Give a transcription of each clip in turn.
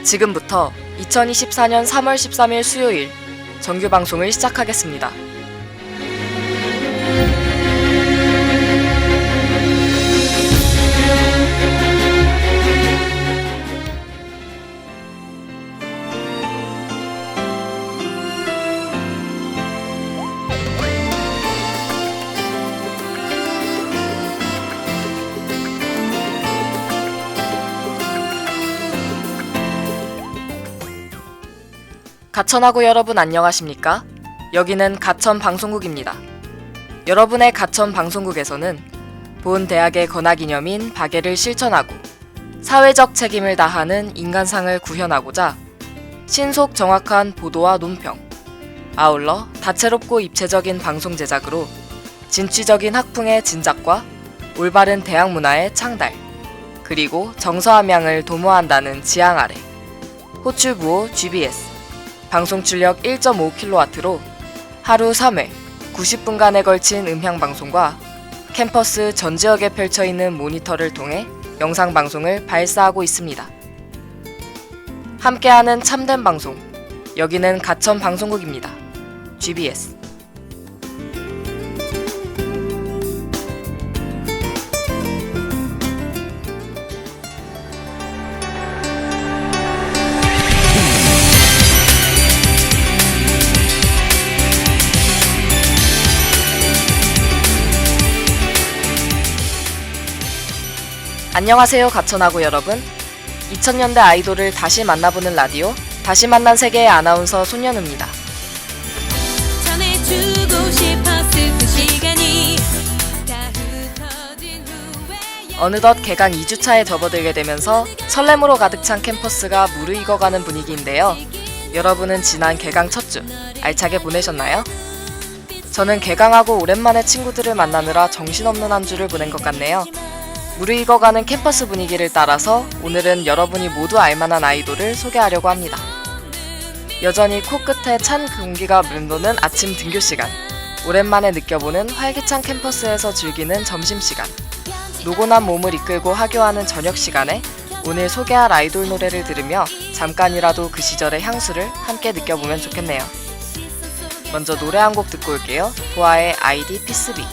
지금부터 2024년 3월 13일 수요일 정규 방송을 시작하겠습니다. 가천하고 여러분 안녕하십니까? 여기는 가천 방송국입니다. 여러분의 가천 방송국에서는 본 대학의 건화기념인 박애를 실천하고 사회적 책임을 다하는 인간상을 구현하고자 신속 정확한 보도와 논평, 아울러 다채롭고 입체적인 방송 제작으로 진취적인 학풍의 진작과 올바른 대학 문화의 창달, 그리고 정서함양을 도모한다는 지향 아래 호출부호 GBS 방송 출력 1.5kW로 하루 3회 90분간에 걸친 음향방송과 캠퍼스 전 지역에 펼쳐있는 모니터를 통해 영상방송을 발사하고 있습니다. 함께하는 참된 방송, 여기는 가천 방송국입니다. GBS. 안녕하세요 가천하고 여러분. 2000년대 아이돌을 다시 만나보는 라디오 다시 만난 세계의 아나운서 손연우입니다. 어느덧 개강 2주차에 접어들게 되면서 설렘으로 가득 찬 캠퍼스가 무르익어가는 분위기인데요. 여러분은 지난 개강 첫 주 알차게 보내셨나요? 저는 개강하고 오랜만에 친구들을 만나느라 정신없는 한 주를 보낸 것 같네요. 무르익어가는 캠퍼스 분위기를 따라서 오늘은 여러분이 모두 알만한 아이돌을 소개하려고 합니다. 여전히 코끝에 찬 공기가 맴도는 아침 등교 시간, 오랜만에 느껴보는 활기찬 캠퍼스에서 즐기는 점심시간, 노곤한 몸을 이끌고 하교하는 저녁 시간에 오늘 소개할 아이돌 노래를 들으며 잠깐이라도 그 시절의 향수를 함께 느껴보면 좋겠네요. 먼저 노래 한 곡 듣고 올게요. 보아의 아이디 피스비.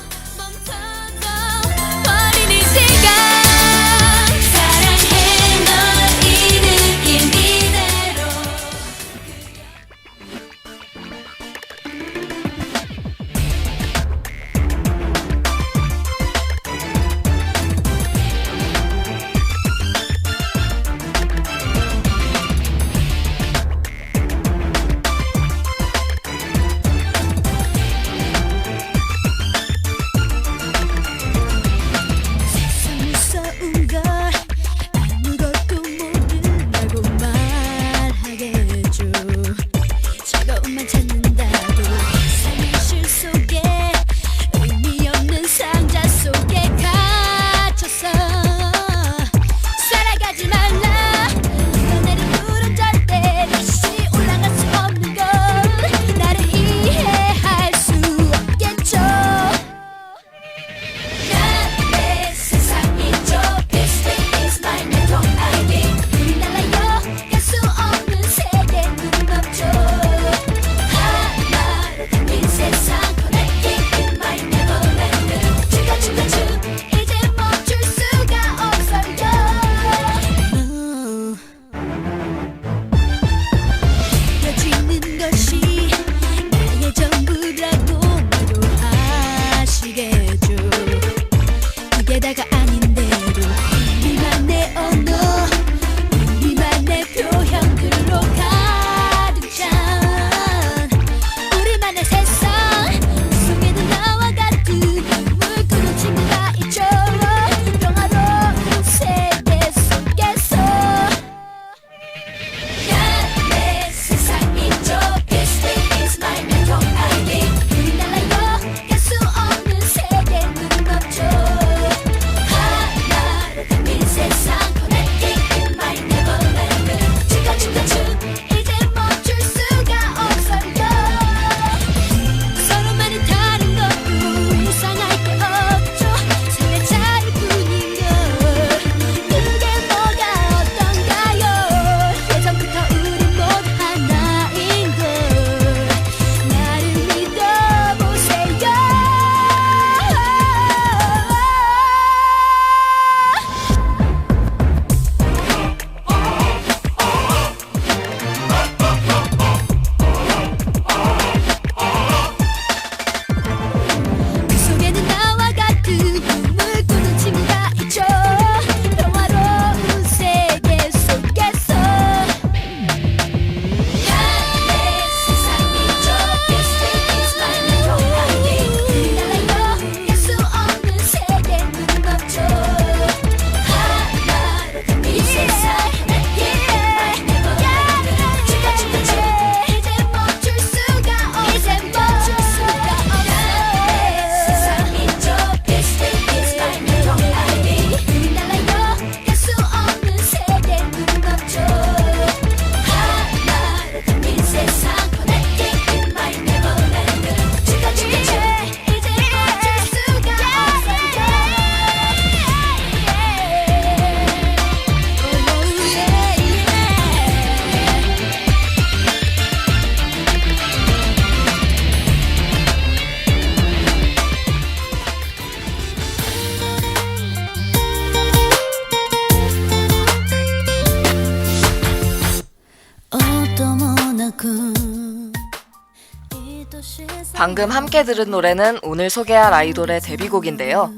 방금 함께 들은 노래는 오늘 소개할 아이돌의 데뷔곡인데요.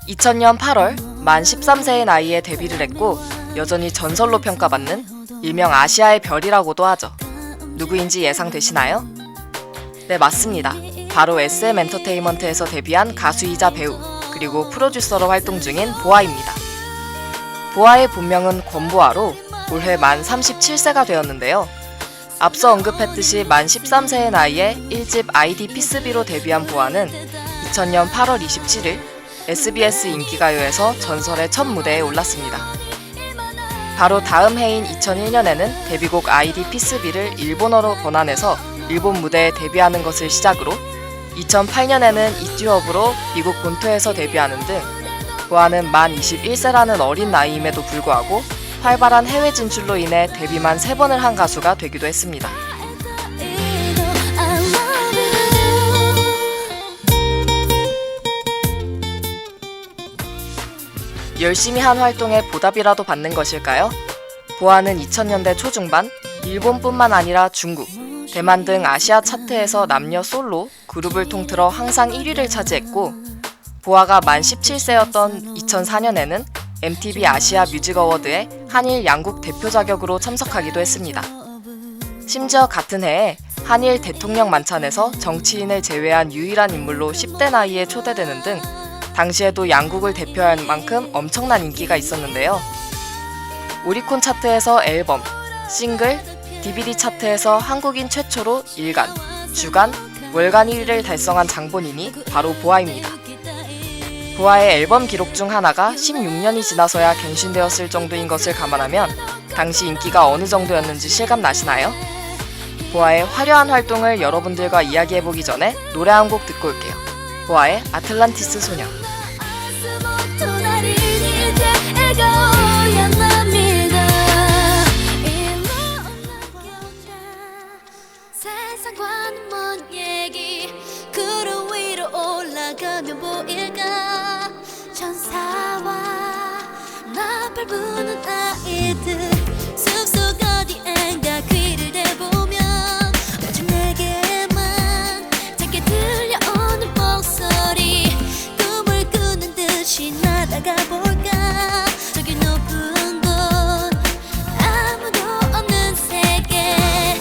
2000년 8월 만 13세의 나이에 데뷔를 했고 여전히 전설로 평가받는 일명 아시아의 별이라고도 하죠. 누구인지 예상되시나요? 네, 맞습니다. 바로 SM 엔터테인먼트에서 데뷔한 가수이자 배우 그리고 프로듀서로 활동 중인 보아입니다. 보아의 본명은 권보아로 올해 만 37세가 되었는데요. 앞서 언급했듯이 만 13세의 나이에 1집 아이디 피스비로 데뷔한 보아는 2000년 8월 27일 SBS 인기가요에서 전설의 첫 무대에 올랐습니다. 바로 다음 해인 2001년에는 데뷔곡 아이디 피스비를 일본어로 번안해서 일본 무대에 데뷔하는 것을 시작으로 2008년에는 이튜업으로 미국 본토에서 데뷔하는 등 보아는 만 21세라는 어린 나이임에도 불구하고 활발한 해외 진출로 인해 데뷔만 3번을 한 가수가 되기도 했습니다. 열심히 한 활동에 보답이라도 받는 것일까요? 보아는 2000년대 초중반 일본뿐만 아니라 중국, 대만 등 아시아 차트에서 남녀 솔로, 그룹을 통틀어 항상 1위를 차지했고 보아가 만 17세였던 2004년에는 MTV 아시아 뮤직 어워드에 한일 양국 대표 자격으로 참석하기도 했습니다. 심지어 같은 해에 한일 대통령 만찬에서 정치인을 제외한 유일한 인물로 10대 나이에 초대되는 등 당시에도 양국을 대표할 만큼 엄청난 인기가 있었는데요. 오리콘 차트에서 앨범, 싱글, DVD 차트에서 한국인 최초로 일간, 주간, 월간 1위를 달성한 장본인이 바로 보아입니다. 보아의 앨범 기록 중 하나가 16년이 지나서야 갱신되었을 정도인 것을 감안하면 당시 인기가 어느 정도였는지 실감 나시나요? 보아의 화려한 활동을 여러분들과 이야기해보기 전에 노래 한 곡 듣고 올게요. 보아의 아틀란티스 소녀. 세상과는 먼 얘기 구름 위로 올라가면 보일까 천사와 나팔 부는 아이들 숲속 어디엔가 귀를 대보면 오직 내게만 작게 들려오는 목소리 꿈을 꾸는 듯이 날아가 볼까 저기 높은 곳 아무도 없는 세계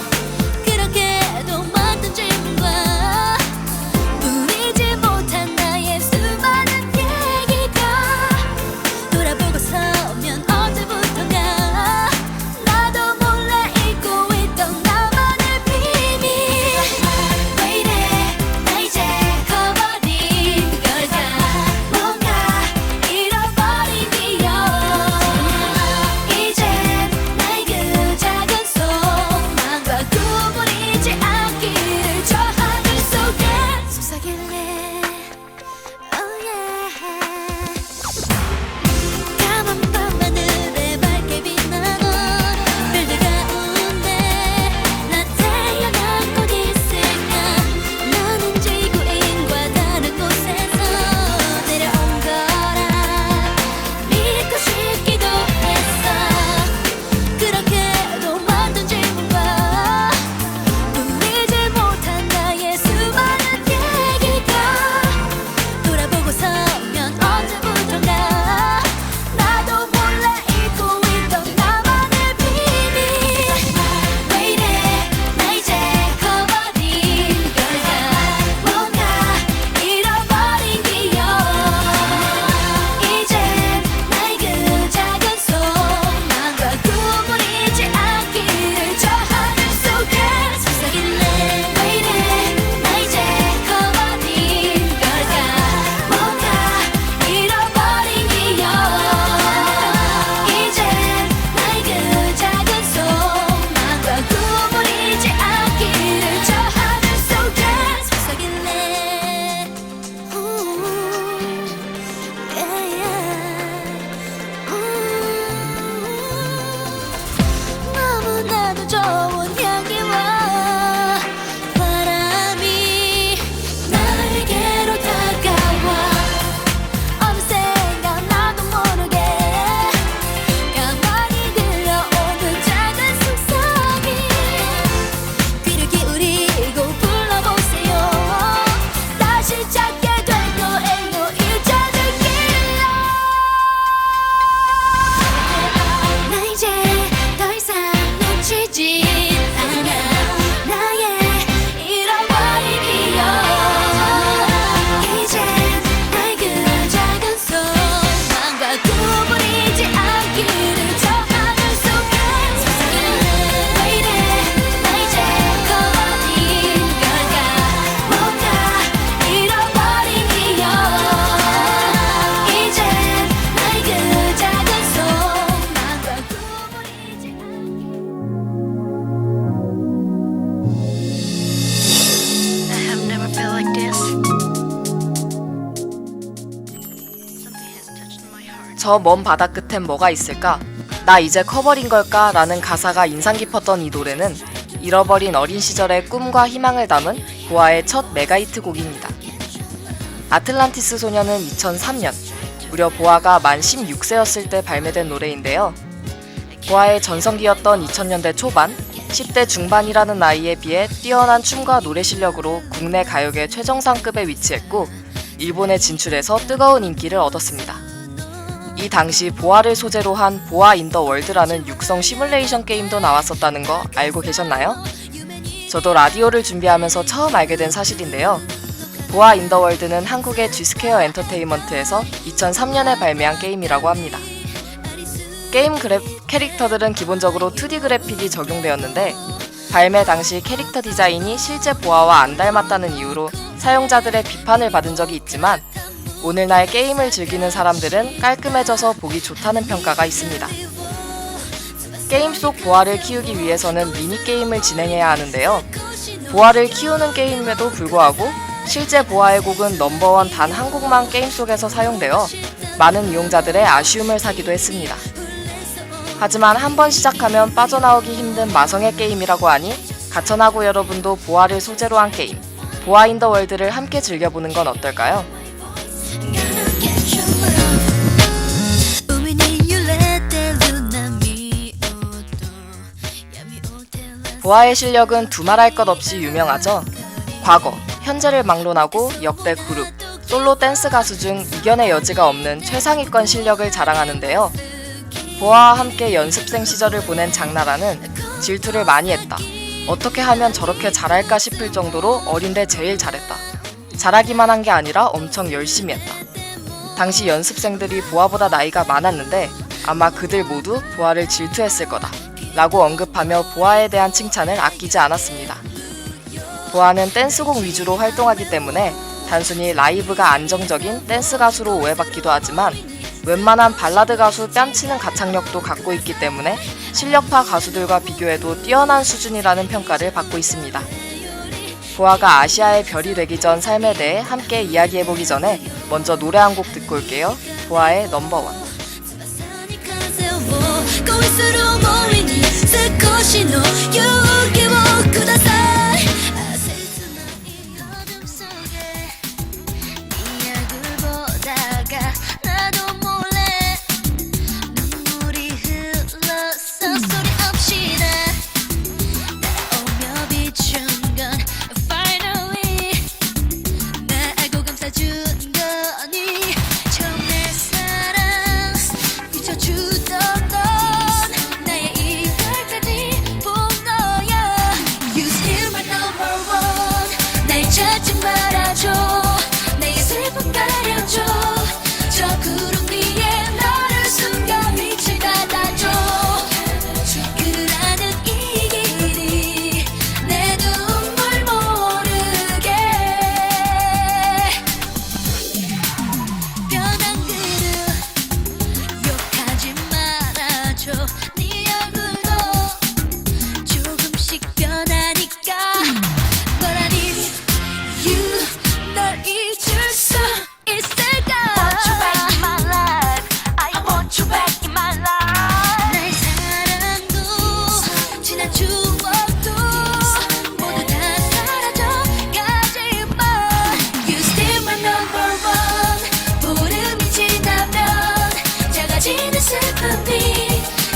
그렇게도 많던 질문과 보이지 못한 나의 수많은 얘기가 돌아보고 서면 언제부턴가 저 먼 바다 끝엔 뭐가 있을까? 나 이제 커버린 걸까? 라는 가사가 인상 깊었던 이 노래는 잃어버린 어린 시절의 꿈과 희망을 담은 보아의 첫 메가히트 곡입니다. 아틀란티스 소녀는 2003년, 무려 보아가 만 16세였을 때 발매된 노래인데요. 보아의 전성기였던 2000년대 초반, 10대 중반이라는 나이에 비해 뛰어난 춤과 노래 실력으로 국내 가요계 최정상급에 위치했고 일본에 진출해서 뜨거운 인기를 얻었습니다. 이 당시 보아를 소재로 한 보아 인 더 월드라는 육성 시뮬레이션 게임도 나왔었다는 거 알고 계셨나요? 저도 라디오를 준비하면서 처음 알게 된 사실인데요. 보아 인 더 월드는 한국의 G스퀘어 엔터테인먼트에서 2003년에 발매한 게임이라고 합니다. 게임 캐릭터들은 기본적으로 2D 그래픽이 적용되었는데 발매 당시 캐릭터 디자인이 실제 보아와 안 닮았다는 이유로 사용자들의 비판을 받은 적이 있지만 오늘날 게임을 즐기는 사람들은 깔끔해져서 보기 좋다는 평가가 있습니다. 게임 속 보아를 키우기 위해서는 미니게임을 진행해야 하는데요. 보아를 키우는 게임에도 불구하고 실제 보아의 곡은 넘버원 단 한 곡만 게임 속에서 사용되어 많은 이용자들의 아쉬움을 사기도 했습니다. 하지만 한번 시작하면 빠져나오기 힘든 마성의 게임이라고 하니 가천하고 여러분도 보아를 소재로 한 게임 보아 인 더 월드를 함께 즐겨보는 건 어떨까요? 보아의 실력은 두말할 것 없이 유명하죠. 과거, 현재를 막론하고 역대 그룹, 솔로 댄스 가수 중 이견의 여지가 없는 최상위권 실력을 자랑하는데요. 보아와 함께 연습생 시절을 보낸 장나라는 질투를 많이 했다. 어떻게 하면 저렇게 잘할까 싶을 정도로 어린데 제일 잘했다. 잘하기만 한 게 아니라 엄청 열심히 했다. 당시 연습생들이 보아보다 나이가 많았는데 아마 그들 모두 보아를 질투했을 거다 라고 언급하며 보아에 대한 칭찬을 아끼지 않았습니다. 보아는 댄스곡 위주로 활동하기 때문에 단순히 라이브가 안정적인 댄스 가수로 오해받기도 하지만 웬만한 발라드 가수 뺨치는 가창력도 갖고 있기 때문에 실력파 가수들과 비교해도 뛰어난 수준이라는 평가를 받고 있습니다. 보아가 아시아의 별이 되기 전 삶에 대해 함께 이야기해보기 전에 먼저 노래 한 곡 듣고 올게요. 보아의 넘버원. 少しの勇気をください切ない어둠 속에 네 얼굴 보다가 나도 몰래 눈물이 흘렀어 소리 없이 따라오며 비춘 건 finally 나 알고 감싸준 거니 처음 내 사랑 비춰주던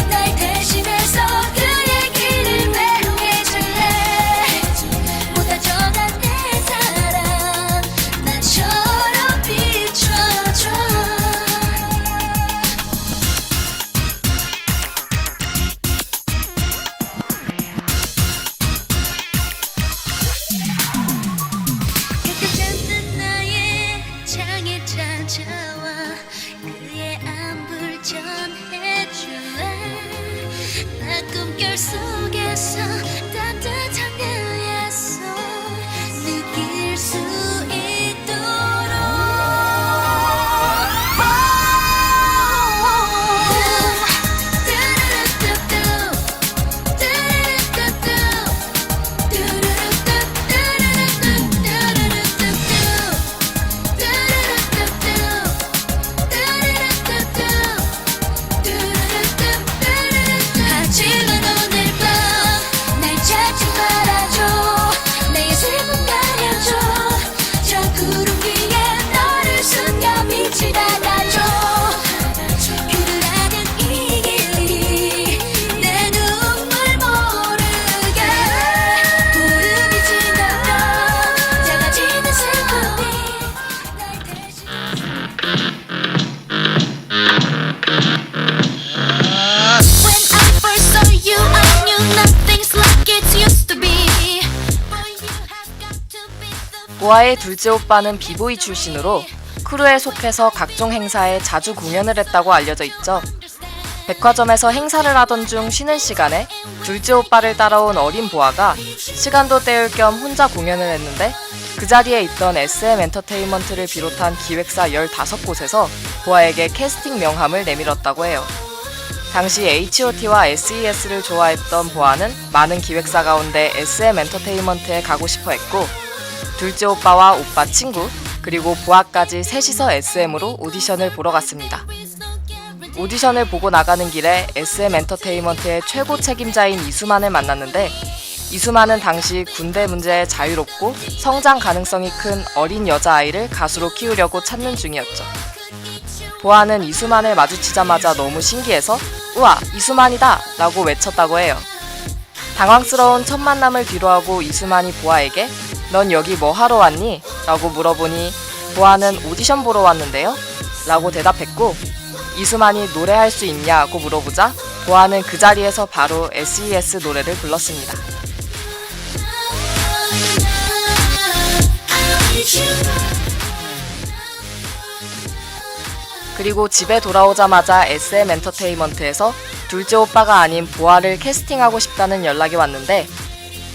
날 대신해서 그 얘기를 해줄래 못 다져간 내 사랑 나처럼 비춰줘 가끔 잠든 나의 창에 찾아와 그의 안부를 전해줄래 나 꿈결 속에서 따뜻한 그의 손 느낄 수 있도록 When I first saw you, I knew nothing's like it used to be. Boy, you have got to be the 보아의 둘째 오빠는 비보이 출신으로 크루에 속해서 각종 행사에 자주 공연을 했다고 알려져 있죠. 백화점에서 행사를 하던 중 쉬는 시간에 둘째 오빠를 따라온 어린 보아가 시간도 때울 겸 혼자 공연을 했는데 그 자리에 있던 SM 엔터테인먼트를 비롯한 기획사 15곳에서 보아에게 캐스팅 명함을 내밀었다고 해요. 당시 H.O.T와 SES를 좋아했던 보아는 많은 기획사 가운데 SM 엔터테인먼트에 가고 싶어 했고 둘째 오빠와 오빠 친구 그리고 보아까지 셋이서 SM으로 오디션을 보러 갔습니다. 오디션을 보고 나가는 길에 SM 엔터테인먼트의 최고 책임자인 이수만을 만났는데 이수만은 당시 군대 문제에 자유롭고 성장 가능성이 큰 어린 여자아이를 가수로 키우려고 찾는 중이었죠. 보아는 이수만을 마주치자마자 너무 신기해서 우와 이수만이다 라고 외쳤다고 해요. 당황스러운 첫 만남을 뒤로하고 이수만이 보아에게 넌 여기 뭐 하러 왔니? 라고 물어보니 보아는 오디션 보러 왔는데요? 라고 대답했고 이수만이 노래할 수 있냐고 물어보자 보아는 그 자리에서 바로 SES 노래를 불렀습니다. 그리고 집에 돌아오자마자 SM 엔터테인먼트에서 둘째 오빠가 아닌 보아를 캐스팅하고 싶다는 연락이 왔는데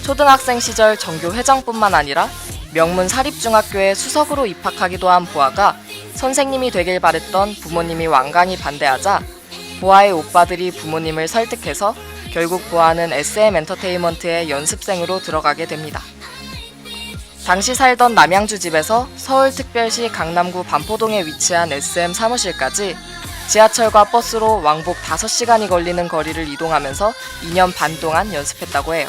초등학생 시절 전교 회장뿐만 아니라 명문 사립중학교에 수석으로 입학하기도 한 보아가 선생님이 되길 바랬던 부모님이 완강히 반대하자 보아의 오빠들이 부모님을 설득해서 결국 보아는 SM 엔터테인먼트의 연습생으로 들어가게 됩니다. 당시 살던 남양주 집에서 서울특별시 강남구 반포동에 위치한 SM 사무실까지 지하철과 버스로 왕복 5시간이 걸리는 거리를 이동하면서 2년 반 동안 연습했다고 해요.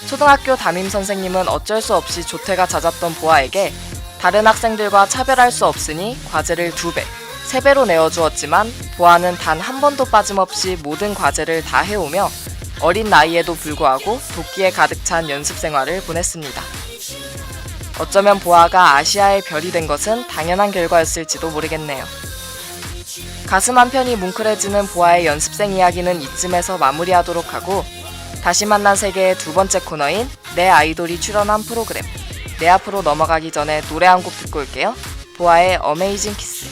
초등학교 담임 선생님은 어쩔 수 없이 조퇴가 잦았던 보아에게 다른 학생들과 차별할 수 없으니 과제를 2배, 3배로 내어주었지만 보아는 단 한 번도 빠짐없이 모든 과제를 다 해오며 어린 나이에도 불구하고 도끼에 가득 찬 연습 생활을 보냈습니다. 어쩌면 보아가 아시아의 별이 된 것은 당연한 결과였을지도 모르겠네요. 가슴 한편이 뭉클해지는 보아의 연습생 이야기는 이쯤에서 마무리하도록 하고 다시 만난 세계의 두 번째 코너인 내 아이돌이 출연한 프로그램 내 앞으로 넘어가기 전에 노래 한 곡 듣고 올게요. 보아의 어메이징 키스.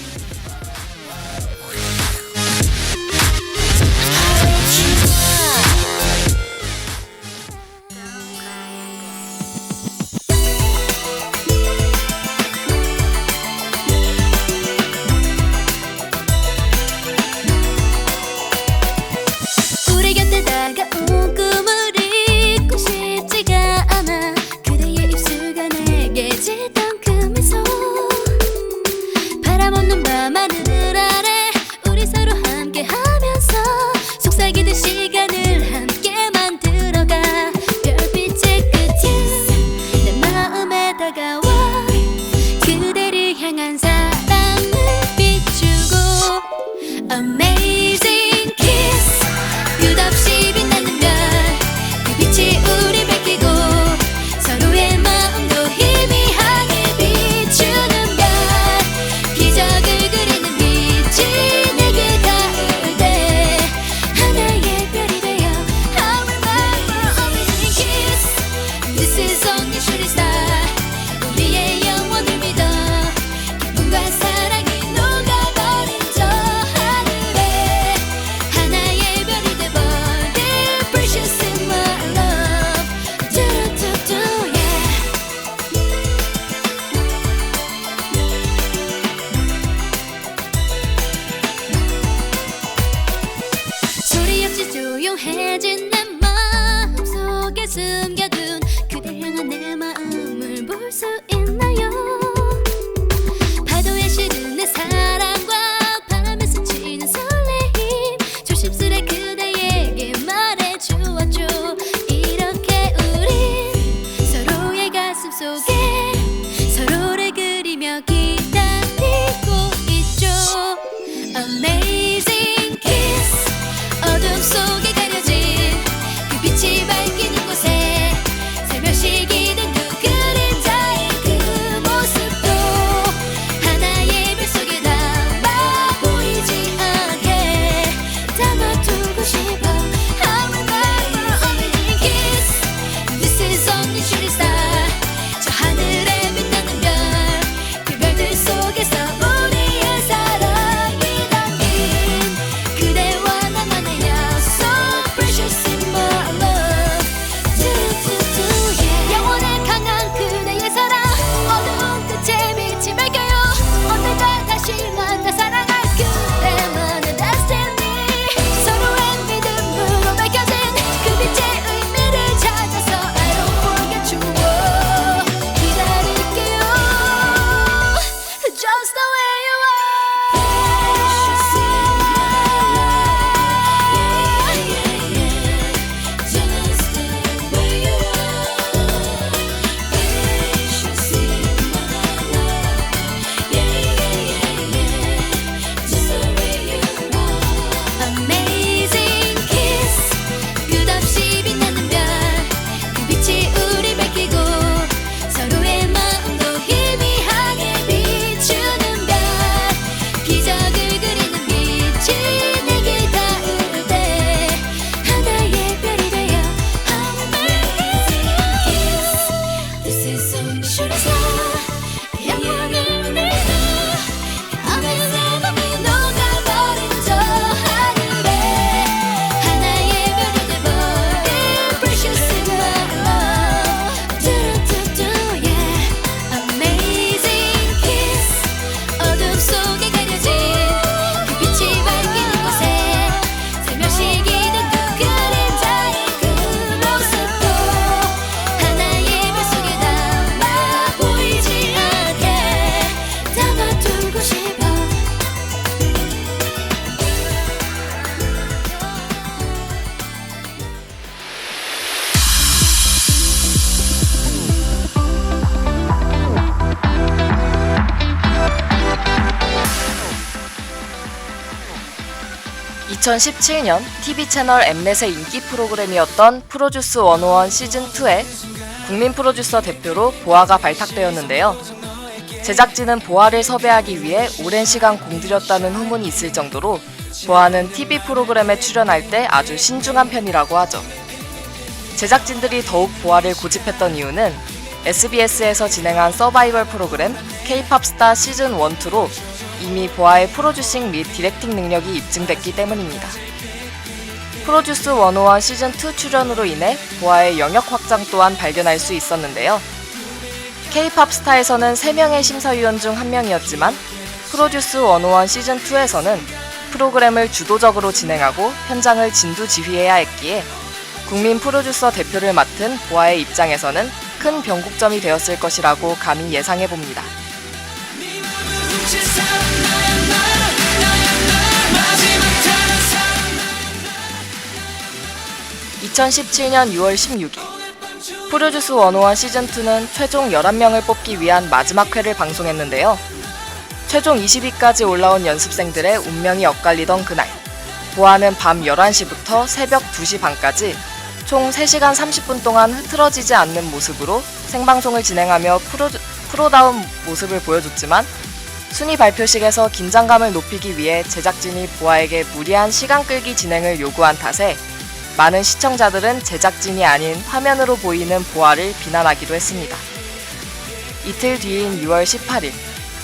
우리 곁에 다가온 꿈을 잊고 싶지가 않아 그대의 입술과 내게 짓던 그 미소 바람없는 밤하늘 아래 우리 서로 함께하면서 속삭이던 시간을 함께 만들어가 별빛의 끝에 내 마음에 다가와 그대를 향한 사랑을 비추고 Amazing kiss 끝없이 빛나는 별 그 빛이 우리 밝히고 서로의 마음도 희미하게 비추는 별 기적을 그리는 빛이 내게 닿을 때 하나의 별이 되어 I remember amazing kiss This is only shooting star 우리의 영혼을 믿어 기쁨과 사랑이 녹아버린 저 하늘에 하나의 별이 돼버린 Precious in my love 뚜루뚜뚜 yeah 소리 없이 조용해진 내 마음속에 숨겨둔 그댈 향한 내 마음을 볼 수 있나요 파도에 실은 내 사랑과 바람에 스치는 설레임 조심스레 그대에게 말해주었죠 이렇게 우린 서로의 가슴 속에 서로를 그리며 기다리고 있죠 Amazing kiss 어둠 속에 가려진 2017년 TV 채널 엠넷의 인기 프로그램이었던 프로듀스 101 시즌2에 국민 프로듀서 대표로 보아가 발탁되었는데요. 제작진은 보아를 섭외하기 위해 오랜 시간 공들였다는 후문이 있을 정도로 보아는 TV 프로그램에 출연할 때 아주 신중한 편이라고 하죠. 제작진들이 더욱 보아를 고집했던 이유는 SBS에서 진행한 서바이벌 프로그램 K-POP 스타 시즌 1, 2로 이미 보아의 프로듀싱 및 디렉팅 능력이 입증됐기 때문입니다. 프로듀스 101 시즌 2 출연으로 인해 보아의 영역 확장 또한 발견할 수 있었는데요. K-POP 스타에서는 3명의 심사위원 중 1명이었지만 프로듀스 101 시즌 2에서는 프로그램을 주도적으로 진행하고 현장을 진두지휘해야 했기에 국민 프로듀서 대표를 맡은 보아의 입장에서는 큰 변곡점이 되었을 것이라고 감히 예상해봅니다. 2017년 6월 16일 프로듀스 101 시즌2는 최종 11명을 뽑기 위한 마지막 회를 방송했는데요. 최종 20위까지 올라온 연습생들의 운명이 엇갈리던 그날, 보아는 밤 11시부터 새벽 2시 반까지 총 3시간 30분 동안 흐트러지지 않는 모습으로 생방송을 진행하며 프로다운 모습을 보여줬지만 순위 발표식에서 긴장감을 높이기 위해 제작진이 보아에게 무리한 시간 끌기 진행을 요구한 탓에 많은 시청자들은 제작진이 아닌 화면으로 보이는 보아를 비난하기도 했습니다. 이틀 뒤인 6월 18일,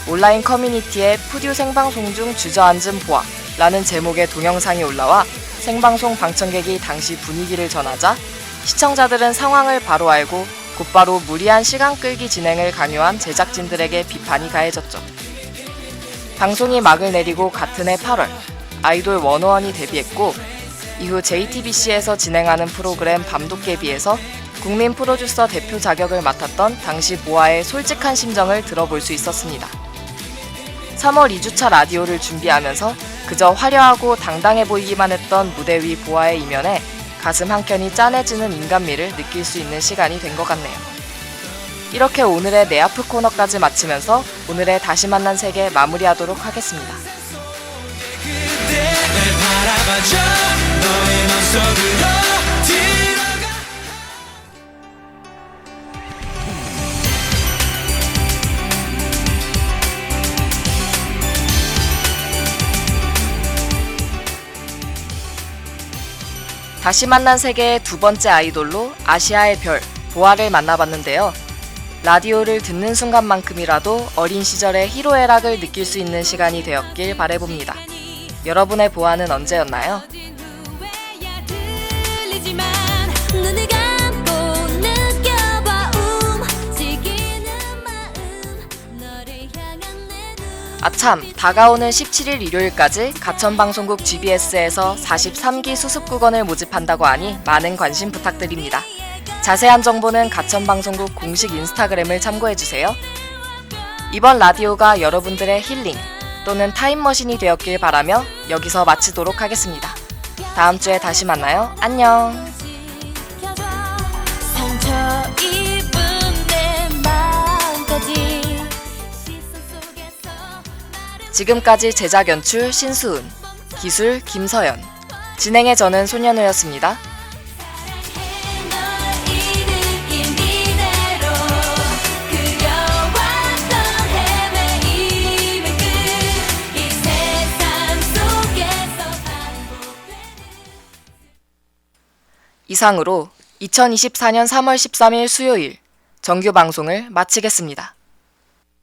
온라인 커뮤니티에 푸듀 생방송 중 주저앉은 보아라는 제목의 동영상이 올라와 생방송 방청객이 당시 분위기를 전하자 시청자들은 상황을 바로 알고 곧바로 무리한 시간 끌기 진행을 강요한 제작진들에게 비판이 가해졌죠. 방송이 막을 내리고 같은 해 8월, 아이돌 101이 데뷔했고 이후 JTBC에서 진행하는 프로그램 밤도깨비에서 국민 프로듀서 대표 자격을 맡았던 당시 보아의 솔직한 심정을 들어볼 수 있었습니다. 3월 2주차 라디오를 준비하면서 그저 화려하고 당당해 보이기만 했던 무대 위 보아의 이면에 가슴 한켠이 짠해지는 인간미를 느낄 수 있는 시간이 된 것 같네요. 이렇게 오늘의 내 아프 코너까지 마치면서 오늘의 다시 만난 세계 마무리하도록 하겠습니다. 다시 만난 세계의 두 번째 아이돌로 아시아의 별, 보아를 만나봤는데요. 라디오를 듣는 순간만큼이라도 어린 시절의 희로애락을 느낄 수 있는 시간이 되었길 바라봅니다. 여러분의 보아는 언제였나요? 아참, 다가오는 17일 일요일까지 가천방송국 GBS에서 43기 수습국원을 모집한다고 하니 많은 관심 부탁드립니다. 자세한 정보는 가천방송국 공식 인스타그램을 참고해주세요. 이번 라디오가 여러분들의 힐링 또는 타임머신이 되었길 바라며 여기서 마치도록 하겠습니다. 다음 주에 다시 만나요. 안녕. 지금까지 제작 연출 신수은, 기술 김서연, 진행의 저는 소년우였습니다. 이상으로 2024년 3월 13일 수요일 정규 방송을 마치겠습니다.